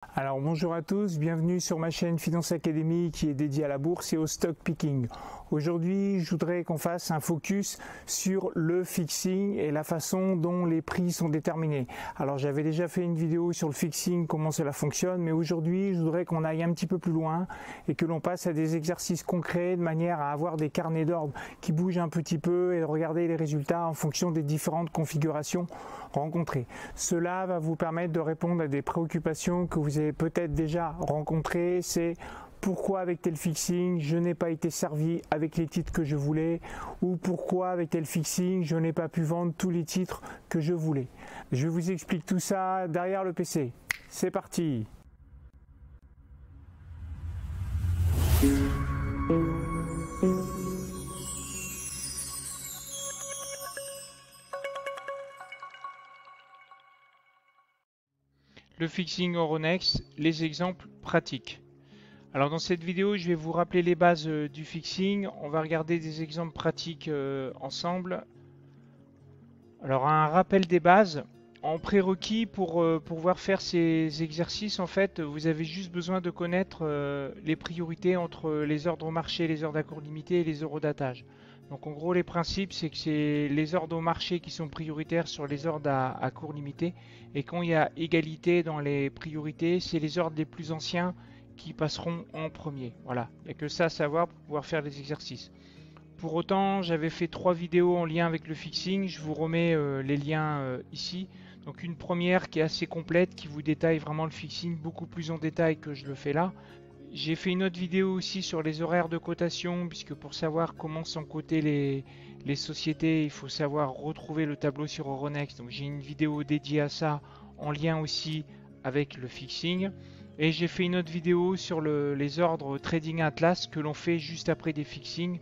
Alors bonjour à tous, bienvenue sur ma chaîne Finance Academy qui est dédiée à la bourse et au stock picking. Aujourd'hui, je voudrais qu'on fasse un focus sur le fixing et la façon dont les prix sont déterminés. Alors j'avais déjà fait une vidéo sur le fixing, comment cela fonctionne, mais aujourd'hui, je voudrais qu'on aille un petit peu plus loin et que l'on passe à des exercices concrets de manière à avoir des carnets d'ordre qui bougent un petit peu et regarder les résultats en fonction des différentes configurations rencontrées. Cela va vous permettre de répondre à des préoccupations que vous avez peut-être déjà rencontrées. C'est pourquoi avec tel fixing je n'ai pas été servi avec les titres que je voulais, ou pourquoi avec tel fixing je n'ai pas pu vendre tous les titres que je voulais. Je vous explique tout ça derrière le PC. C'est parti. Le fixing Euronext, les exemples pratiques. Alors dans cette vidéo, je vais vous rappeler les bases du fixing. On va regarder des exemples pratiques ensemble. Alors un rappel des bases. En prérequis pour pouvoir faire ces exercices, en fait, vous avez juste besoin de connaître les priorités entre les ordres au marché, les ordres à court limité et les eurodatage. Donc en gros, les principes, c'est que c'est les ordres au marché qui sont prioritaires sur les ordres à court limité. Et quand il y a égalité dans les priorités, c'est les ordres les plus anciens qui passeront en premier. Voilà, il n'y a que ça à savoir pour pouvoir faire les exercices. Pour autant, j'avais fait 3 vidéos en lien avec le fixing. Je vous remets les liens ici. Donc une première qui est assez complète, qui vous détaille vraiment le fixing beaucoup plus en détail que je le fais là. J'ai fait une autre vidéo aussi sur les horaires de cotation, puisque pour savoir comment sont cotées les sociétés, il faut savoir retrouver le tableau sur Euronext. Donc j'ai une vidéo dédiée à ça, en lien aussi avec le fixing. Et j'ai fait une autre vidéo sur les ordres Trading Atlas que l'on fait juste après des fixings.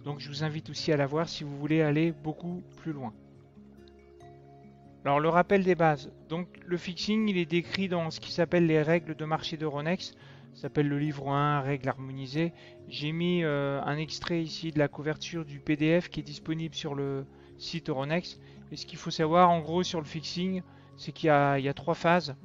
Donc je vous invite aussi à la voir si vous voulez aller beaucoup plus loin. Alors le rappel des bases. Donc le fixing, il est décrit dans ce qui s'appelle les règles de marché d'Euronext. Ça s'appelle le livre 1, règles harmonisées. J'ai mis un extrait ici de la couverture du PDF qui est disponible sur le site Euronext. Et ce qu'il faut savoir en gros sur le fixing, c'est qu'il y a 3 phases.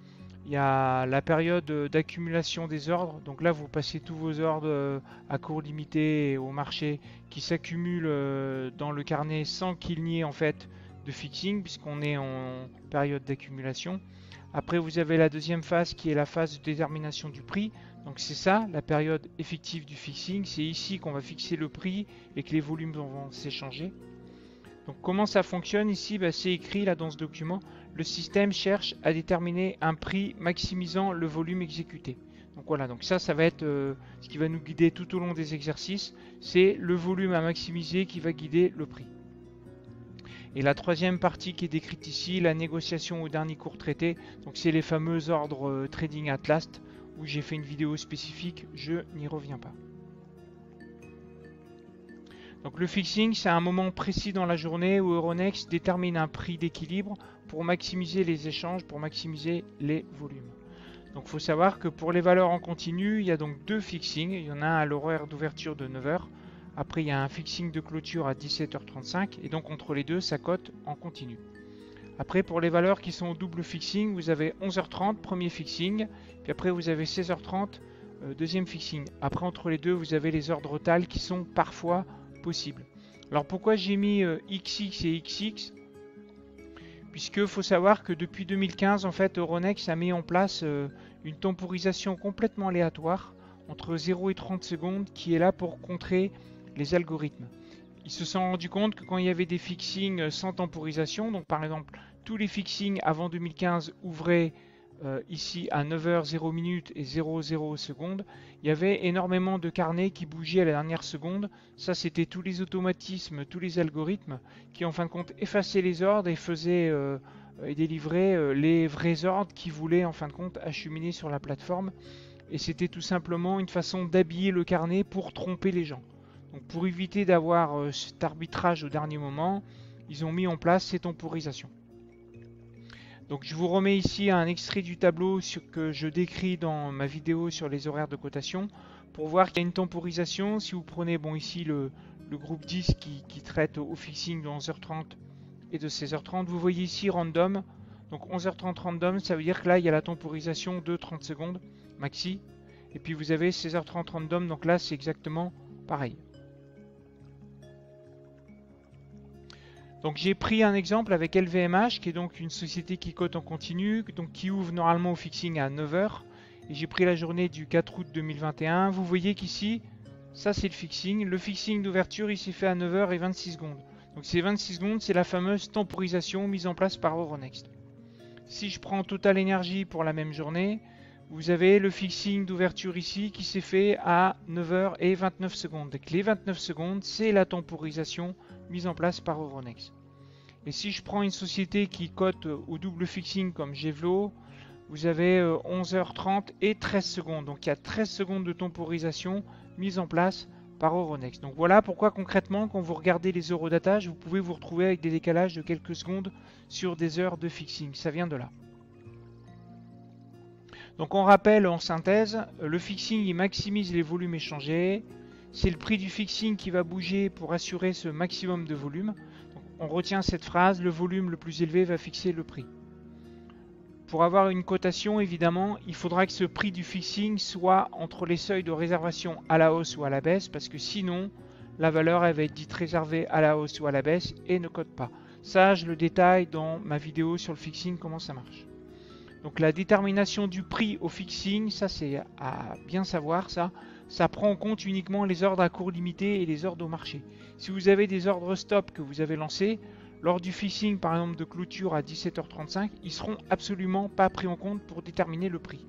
Il y a la période d'accumulation des ordres. Donc là, vous passez tous vos ordres à court limité et au marché qui s'accumulent dans le carnet sans qu'il n'y ait en fait de fixing puisqu'on est en période d'accumulation. Après, vous avez la deuxième phase qui est la phase de détermination du prix. Donc c'est ça, la période effective du fixing. C'est ici qu'on va fixer le prix et que les volumes vont s'échanger. Donc comment ça fonctionne ici? C'est écrit là dans ce document. Le système cherche à déterminer un prix maximisant le volume exécuté. Donc voilà, donc ça va être ce qui va nous guider tout au long des exercices. C'est le volume à maximiser qui va guider le prix. Et la troisième partie qui est décrite ici, la négociation au dernier cours traité. Donc c'est les fameux ordres Trading Atlas où j'ai fait une vidéo spécifique, je n'y reviens pas. Donc le fixing, c'est un moment précis dans la journée où Euronext détermine un prix d'équilibre pour maximiser les échanges, pour maximiser les volumes. Donc il faut savoir que pour les valeurs en continu, il y a donc 2 fixings. Il y en a un à l'horaire d'ouverture de 9 h. Après, il y a un fixing de clôture à 17h35. Et donc entre les deux, ça cote en continu. Après, pour les valeurs qui sont au double fixing, vous avez 11h30, premier fixing. Puis après, vous avez 16h30, deuxième fixing. Après, entre les deux, vous avez les ordres totales qui sont parfois possible. Alors pourquoi j'ai mis XX et XX? Puisque faut savoir que depuis 2015 en fait Euronext a mis en place une temporisation complètement aléatoire entre 0 et 30 secondes qui est là pour contrer les algorithmes. Ils se sont rendus compte que quand il y avait des fixings sans temporisation, donc par exemple tous les fixings avant 2015 ouvraient ici à 9h00 et 00 secondes, il y avait énormément de carnets qui bougeaient à la dernière seconde. Ça, c'était tous les automatismes, tous les algorithmes qui, en fin de compte, effaçaient les ordres et faisaient et délivraient les vrais ordres qui voulaient, en fin de compte, acheminer sur la plateforme. Et c'était tout simplement une façon d'habiller le carnet pour tromper les gens. Donc, pour éviter d'avoir cet arbitrage au dernier moment, ils ont mis en place ces temporisations. Donc je vous remets ici un extrait du tableau que je décris dans ma vidéo sur les horaires de cotation pour voir qu'il y a une temporisation. Si vous prenez ici le groupe 10 qui traite au fixing de 11h30 et de 16h30, vous voyez ici random. Donc 11h30 random, ça veut dire que là il y a la temporisation de 30 secondes maxi. Et puis vous avez 16h30 random, donc là c'est exactement pareil. Donc j'ai pris un exemple avec LVMH, qui est donc une société qui cote en continu, donc qui ouvre normalement au fixing à 9h. Et j'ai pris la journée du 4 août 2021. Vous voyez qu'ici, ça c'est le fixing. Le fixing d'ouverture il s'est fait à 9h et 26 secondes. Donc ces 26 secondes, c'est la fameuse temporisation mise en place par Euronext. Si je prends Total Energy pour la même journée, vous avez le fixing d'ouverture ici qui s'est fait à 9h et 29 secondes. Donc les 29 secondes, c'est la temporisation mise en place par Euronext. Et si je prends une société qui cote au double fixing comme Gevlo, vous avez 11h30 et 13 secondes. Donc il y a 13 secondes de temporisation mise en place par Euronext. Donc voilà pourquoi concrètement, quand vous regardez les eurodatages, vous pouvez vous retrouver avec des décalages de quelques secondes sur des heures de fixing. Ça vient de là. Donc on rappelle en synthèse, le fixing il maximise les volumes échangés. C'est le prix du fixing qui va bouger pour assurer ce maximum de volume. Donc on retient cette phrase, le volume le plus élevé va fixer le prix. Pour avoir une cotation, évidemment, il faudra que ce prix du fixing soit entre les seuils de réservation à la hausse ou à la baisse, parce que sinon, la valeur elle va être dite réservée à la hausse ou à la baisse et ne cote pas. Ça, je le détaille dans ma vidéo sur le fixing, comment ça marche. Donc la détermination du prix au fixing, ça c'est à bien savoir, ça prend en compte uniquement les ordres à cours limité et les ordres au marché. Si vous avez des ordres stop que vous avez lancés, lors du fixing par exemple de clôture à 17h35, ils seront absolument pas pris en compte pour déterminer le prix.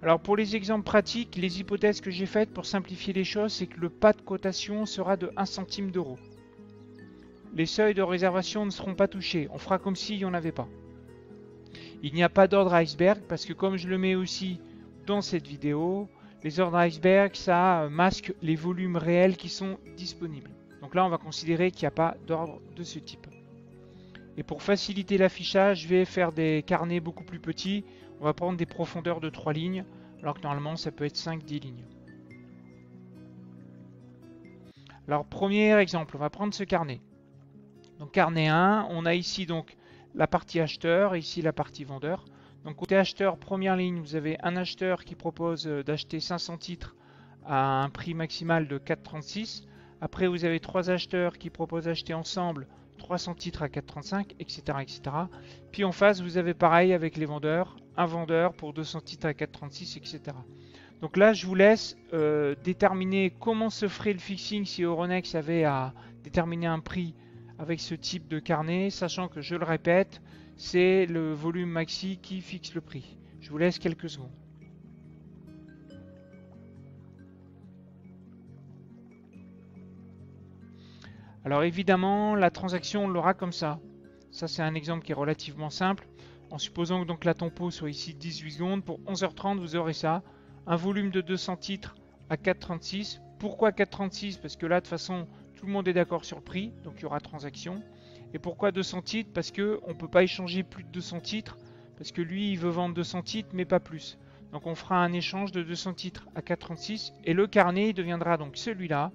Alors pour les exemples pratiques, les hypothèses que j'ai faites pour simplifier les choses, c'est que le pas de cotation sera de 1 centime d'euro. Les seuils de réservation ne seront pas touchés, on fera comme s'il n'y en avait pas. Il n'y a pas d'ordre iceberg parce que comme je le mets aussi dans cette vidéo, les ordres iceberg ça masque les volumes réels qui sont disponibles. Donc là on va considérer qu'il n'y a pas d'ordre de ce type. Et pour faciliter l'affichage, je vais faire des carnets beaucoup plus petits. On va prendre des profondeurs de 3 lignes, alors que normalement ça peut être 5-10 lignes. Alors premier exemple, on va prendre ce carnet. Donc carnet 1, on a ici donc la partie acheteur et ici la partie vendeur. Donc côté acheteur, première ligne, vous avez un acheteur qui propose d'acheter 500 titres à un prix maximal de 4,36. Après vous avez 3 acheteurs qui proposent d'acheter ensemble 300 titres à 4,35, etc., etc. Puis en face vous avez pareil avec les vendeurs, un vendeur pour 200 titres à 4,36, etc. Donc là je vous laisse déterminer comment se ferait le fixing si Euronext avait à déterminer un prix avec ce type de carnet, sachant que je le répète, c'est le volume maxi qui fixe le prix. Je vous laisse quelques secondes. Alors évidemment, la transaction on l'aura comme ça. Ça c'est un exemple qui est relativement simple. En supposant que donc la tempo soit ici 18 secondes, pour 11h30 vous aurez ça. Un volume de 200 titres à 4,36. Pourquoi 4,36? Parce que là de toute façon tout le monde est d'accord sur le prix, donc il y aura transaction. Et pourquoi 200 titres? Parce qu'on ne peut pas échanger plus de 200 titres, parce que lui il veut vendre 200 titres mais pas plus. Donc on fera un échange de 200 titres à 4,36 et le carnet deviendra donc celui-là.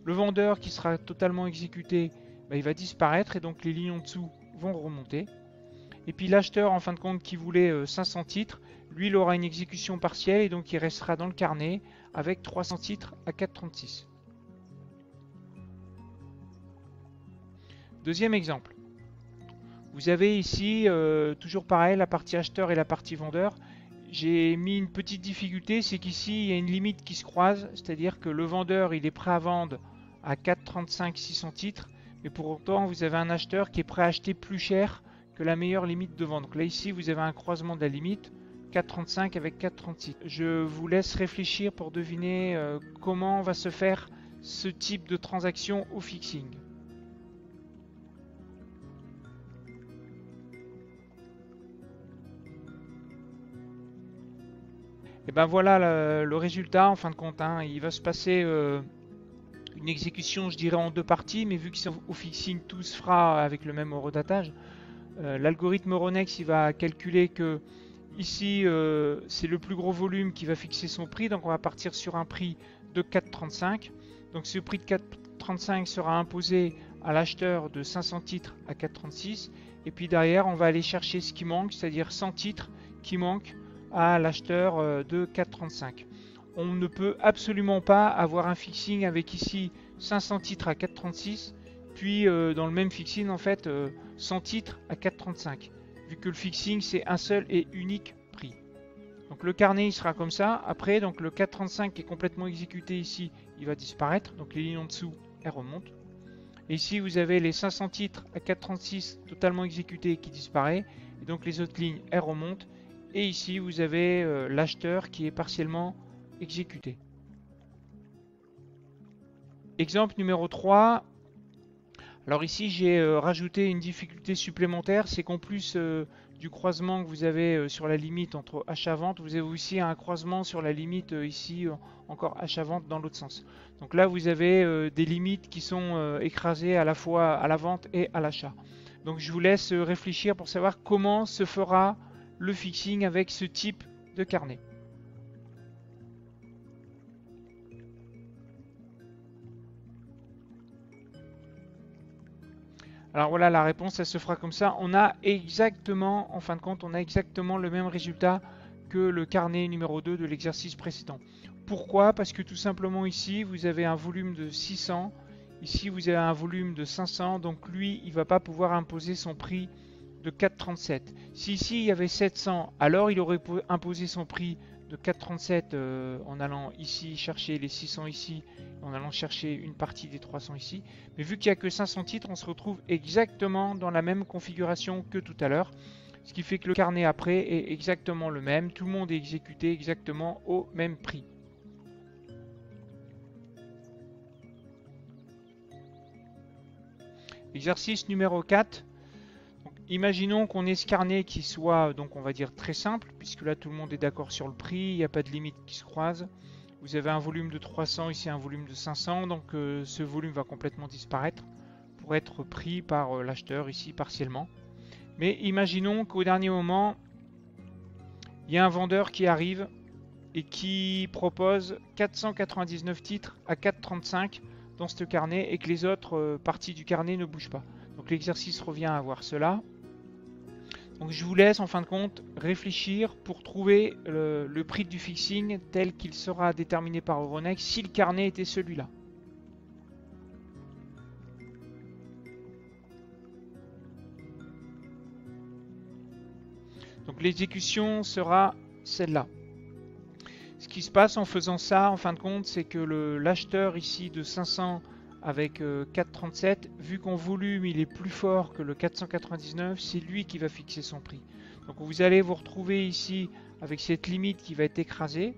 Le vendeur qui sera totalement exécuté, il va disparaître et donc les lignes en dessous vont remonter. Et puis l'acheteur en fin de compte qui voulait 500 titres, lui il aura une exécution partielle et donc il restera dans le carnet avec 300 titres à 4,36. Deuxième exemple. Vous avez ici toujours pareil la partie acheteur et la partie vendeur. J'ai mis une petite difficulté, c'est qu'ici il y a une limite qui se croise, c'est-à-dire que le vendeur il est prêt à vendre à 4,35 600 titres, mais pour autant vous avez un acheteur qui est prêt à acheter plus cher que la meilleure limite de vente. Donc là ici vous avez un croisement de la limite 4,35 avec 4,36. Je vous laisse réfléchir pour deviner comment va se faire ce type de transaction au fixing. Et ben voilà le résultat en fin de compte. Il va se passer une exécution, je dirais, en deux parties, mais vu que c'est au fixing, tout se fera avec le même eurodatage. L'algorithme Euronext il va calculer que ici c'est le plus gros volume qui va fixer son prix, donc on va partir sur un prix de 4,35. Donc ce prix de 4,35 sera imposé à l'acheteur de 500 titres à 4,36 et puis derrière on va aller chercher ce qui manque, c'est-à-dire 100 titres qui manquent à l'acheteur de 4,35. On ne peut absolument pas avoir un fixing avec ici 500 titres à 4,36 puis dans le même fixing en fait 100 titres à 4,35 vu que le fixing c'est un seul et unique prix. Donc le carnet il sera comme ça. Après donc le 4,35 qui est complètement exécuté ici il va disparaître, donc les lignes en dessous elles remontent. Et ici vous avez les 500 titres à 4,36 totalement exécutés qui disparaît et donc les autres lignes elles remontent. Et ici vous avez l'acheteur qui est partiellement exécuté. Exemple numéro 3. Alors ici j'ai rajouté une difficulté supplémentaire, c'est qu'en plus du croisement que vous avez sur la limite entre achat-vente, vous avez aussi un croisement sur la limite ici encore achat-vente dans l'autre sens. Donc là vous avez des limites qui sont écrasées à la fois à la vente et à l'achat. Donc je vous laisse réfléchir pour savoir comment se fera le fixing avec ce type de carnet. Alors voilà, la réponse, elle se fera comme ça. On a exactement, en fin de compte, on a exactement le même résultat que le carnet numéro 2 de l'exercice précédent. Pourquoi? Parce que tout simplement ici, vous avez un volume de 600. Ici, vous avez un volume de 500. Donc lui, il ne va pas pouvoir imposer son prix de 4,37. Si ici, il y avait 700, alors il aurait imposé son prix de 4,37 en allant ici chercher les 600 ici, en allant chercher une partie des 300 ici. Mais vu qu'il n'y a que 500 titres, on se retrouve exactement dans la même configuration que tout à l'heure. Ce qui fait que le carnet après est exactement le même. Tout le monde est exécuté exactement au même prix. Exercice numéro 4. Imaginons qu'on ait ce carnet qui soit, donc on va dire très simple, puisque là tout le monde est d'accord sur le prix, il n'y a pas de limite qui se croise. Vous avez un volume de 300, ici un volume de 500, donc ce volume va complètement disparaître pour être pris par l'acheteur ici partiellement. Mais imaginons qu'au dernier moment, il y a un vendeur qui arrive et qui propose 499 titres à 4,35 dans ce carnet et que les autres parties du carnet ne bougent pas. Donc l'exercice revient à voir cela. Donc je vous laisse en fin de compte réfléchir pour trouver le prix du fixing tel qu'il sera déterminé par Euronext si le carnet était celui-là. Donc l'exécution sera celle-là. Ce qui se passe en faisant ça en fin de compte, c'est que l'acheteur ici de 500 avec 4,37, vu qu'en volume il est plus fort que le 499, c'est lui qui va fixer son prix. Donc vous allez vous retrouver ici avec cette limite qui va être écrasée.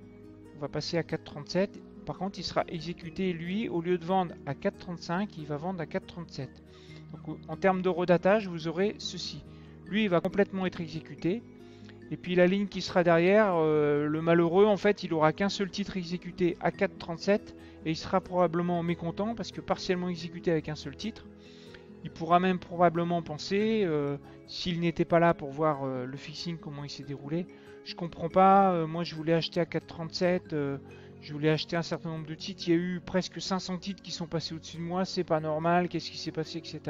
On va passer à 4,37. Par contre, il sera exécuté, lui, au lieu de vendre à 4,35, il va vendre à 4,37. Donc en termes de redatage, vous aurez ceci. Lui, il va complètement être exécuté. Et puis la ligne qui sera derrière, le malheureux, en fait, il n'aura qu'un seul titre exécuté à 4,37 et il sera probablement mécontent parce que partiellement exécuté avec un seul titre. Il pourra même probablement penser, s'il n'était pas là pour voir le fixing, comment il s'est déroulé, je comprends pas, moi je voulais acheter à 4,37, je voulais acheter un certain nombre de titres, il y a eu presque 500 titres qui sont passés au-dessus de moi, c'est pas normal, qu'est-ce qui s'est passé, etc.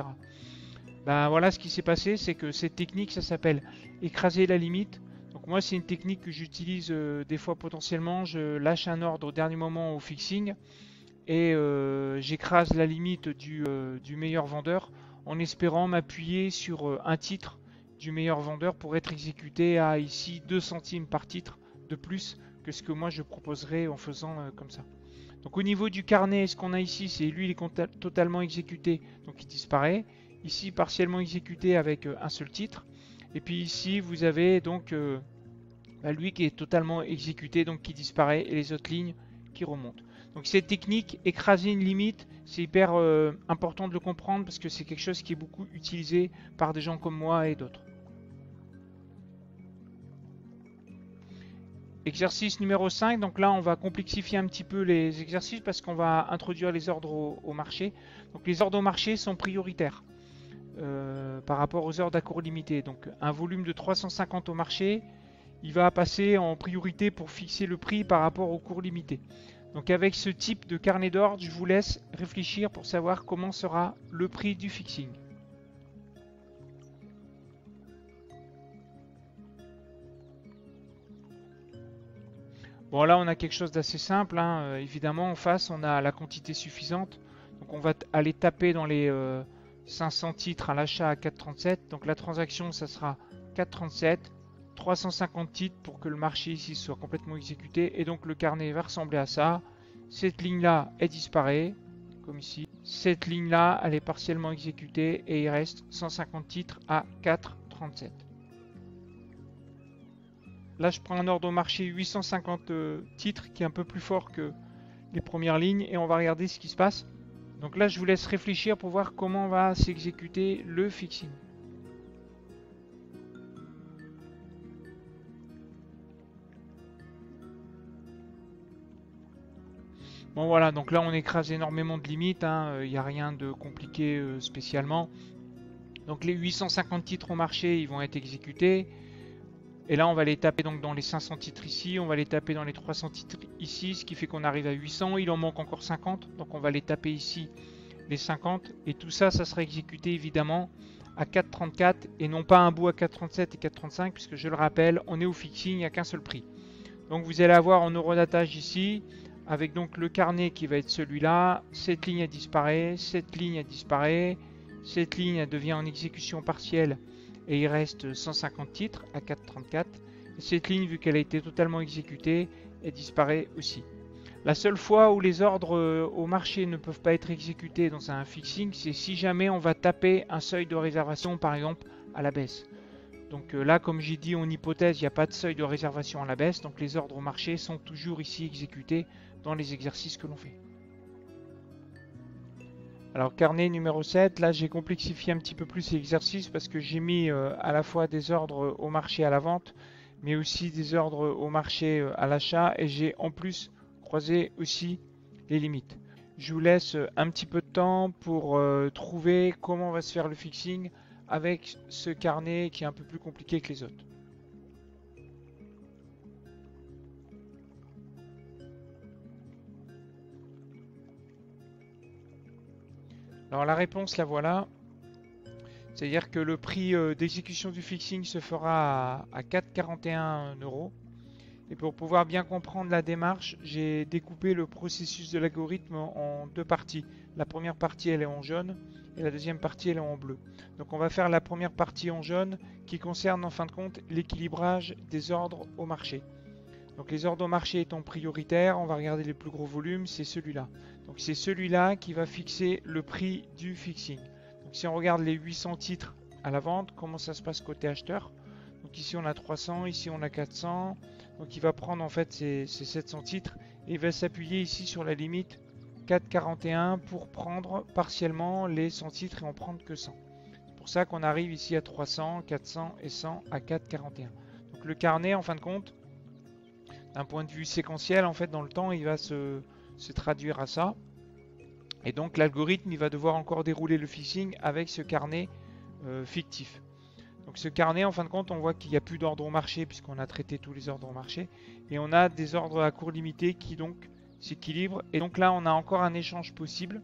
Ben voilà, ce qui s'est passé, c'est que cette technique, ça s'appelle écraser la limite. Donc moi, c'est une technique que j'utilise des fois potentiellement. Je lâche un ordre au dernier moment au fixing et j'écrase la limite du meilleur vendeur en espérant m'appuyer sur un titre du meilleur vendeur pour être exécuté à ici 2 centimes par titre de plus que ce que moi je proposerais en faisant comme ça. Donc au niveau du carnet, ce qu'on a ici, c'est lui, il est totalement exécuté, donc il disparaît. Ici, partiellement exécuté avec un seul titre. Et puis ici, vous avez donc lui qui est totalement exécuté, donc qui disparaît, et les autres lignes qui remontent. Donc cette technique, écraser une limite, c'est hyper important de le comprendre parce que c'est quelque chose qui est beaucoup utilisé par des gens comme moi et d'autres. Exercice numéro 5, donc là on va complexifier un petit peu les exercices parce qu'on va introduire les ordres au marché. Donc les ordres au marché sont prioritaires par rapport aux ordres à cours limité. Donc un volume de 350 au marché, il va passer en priorité pour fixer le prix par rapport au cours limité. Donc avec ce type de carnet d'ordre, je vous laisse réfléchir pour savoir comment sera le prix du fixing. Bon, là on a quelque chose d'assez simple, hein. Évidemment en face on a la quantité suffisante, donc on va aller taper dans les 500 titres à l'achat à 4,37, donc la transaction ça sera 4,37, 350 titres pour que le marché ici soit complètement exécuté, et donc le carnet va ressembler à ça. Cette ligne là elle disparaît, comme ici, cette ligne là elle est partiellement exécutée et il reste 150 titres à 4,37. Là, je prends un ordre au marché 850 titres qui est un peu plus fort que les premières lignes et on va regarder ce qui se passe. Donc là, je vous laisse réfléchir pour voir comment va s'exécuter le fixing. Bon voilà, donc là on écrase énormément de limites, il n'y a rien de compliqué spécialement. Donc les 850 titres au marché, ils vont être exécutés. Et là, on va les taper donc dans les 500 titres ici, on va les taper dans les 300 titres ici, ce qui fait qu'on arrive à 800. Il en manque encore 50, donc on va les taper ici, les 50. Et tout ça, ça sera exécuté évidemment à 4,34 et non pas un bout à 4,37 et 4,35, puisque je le rappelle, on est au fixing, il n'y a qu'un seul prix. Donc vous allez avoir en eurodatage ici, avec donc le carnet qui va être celui-là. Cette ligne elle disparaît, cette ligne elle disparaît, cette ligne elle devient en exécution partielle. Et il reste 150 titres à 4,34. Cette ligne, vu qu'elle a été totalement exécutée, elle disparaît aussi. La seule fois où les ordres au marché ne peuvent pas être exécutés dans un fixing, c'est si jamais on va taper un seuil de réservation, par exemple, à la baisse. Donc là, comme j'ai dit, en hypothèse, il n'y a pas de seuil de réservation à la baisse. Donc les ordres au marché sont toujours ici exécutés dans les exercices que l'on fait. Alors carnet numéro 7, là j'ai complexifié un petit peu plus l'exercice parce que j'ai mis à la fois des ordres au marché à la vente, mais aussi des ordres au marché à l'achat, et j'ai en plus croisé aussi les limites. Je vous laisse un petit peu de temps pour trouver comment va se faire le fixing avec ce carnet qui est un peu plus compliqué que les autres. Alors la réponse, la voilà. C'est-à-dire que le prix d'exécution du fixing se fera à 4,41 €. Et pour pouvoir bien comprendre la démarche, j'ai découpé le processus de l'algorithme en deux parties. La première partie, elle est en jaune, et la deuxième partie, elle est en bleu. Donc on va faire la première partie en jaune qui concerne en fin de compte l'équilibrage des ordres au marché. Donc les ordres au marché étant prioritaires, on va regarder les plus gros volumes, c'est celui-là. Donc c'est celui-là qui va fixer le prix du fixing. Donc si on regarde les 800 titres à la vente, comment ça se passe côté acheteur? Donc ici on a 300, ici on a 400. Donc il va prendre en fait ces 700 titres et il va s'appuyer ici sur la limite 4,41 pour prendre partiellement les 100 titres et en prendre que 100. C'est pour ça qu'on arrive ici à 300, 400 et 100 à 4,41. Donc le carnet en fin de compte, d'un point de vue séquentiel, en fait, dans le temps, il va se traduire à ça. Et donc, l'algorithme, il va devoir encore dérouler le fixing avec ce carnet fictif. Donc, ce carnet, en fin de compte, on voit qu'il n'y a plus d'ordre au marché puisqu'on a traité tous les ordres au marché. Et on a des ordres à court limité qui, donc, s'équilibrent. Et donc là, on a encore un échange possible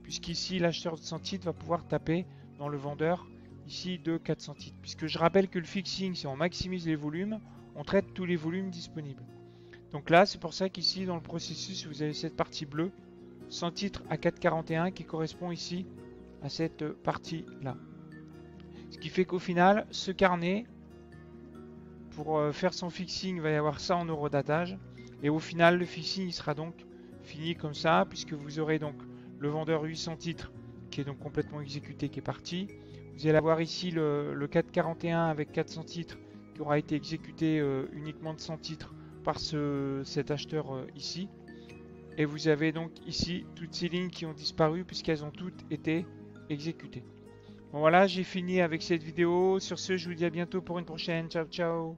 puisqu'ici, l'acheteur de 100 titres va pouvoir taper dans le vendeur ici de 400 titres. Puisque je rappelle que le fixing, si on maximise les volumes, on traite tous les volumes disponibles. Donc là, c'est pour ça qu'ici, dans le processus, vous avez cette partie bleue, 100 titres à 4,41 qui correspond ici à cette partie-là. Ce qui fait qu'au final, ce carnet, pour faire son fixing, il va y avoir ça en eurodatage. Et au final, le fixing il sera donc fini comme ça, puisque vous aurez donc le vendeur 800 titres qui est donc complètement exécuté, qui est parti. Vous allez avoir ici le 4,41 avec 400 titres qui aura été exécuté uniquement de 100 titres par cet acheteur ici. Et vous avez donc ici toutes ces lignes qui ont disparu puisqu'elles ont toutes été exécutées. Bon voilà, j'ai fini avec cette vidéo. Sur ce, je vous dis à bientôt pour une prochaine. Ciao, ciao!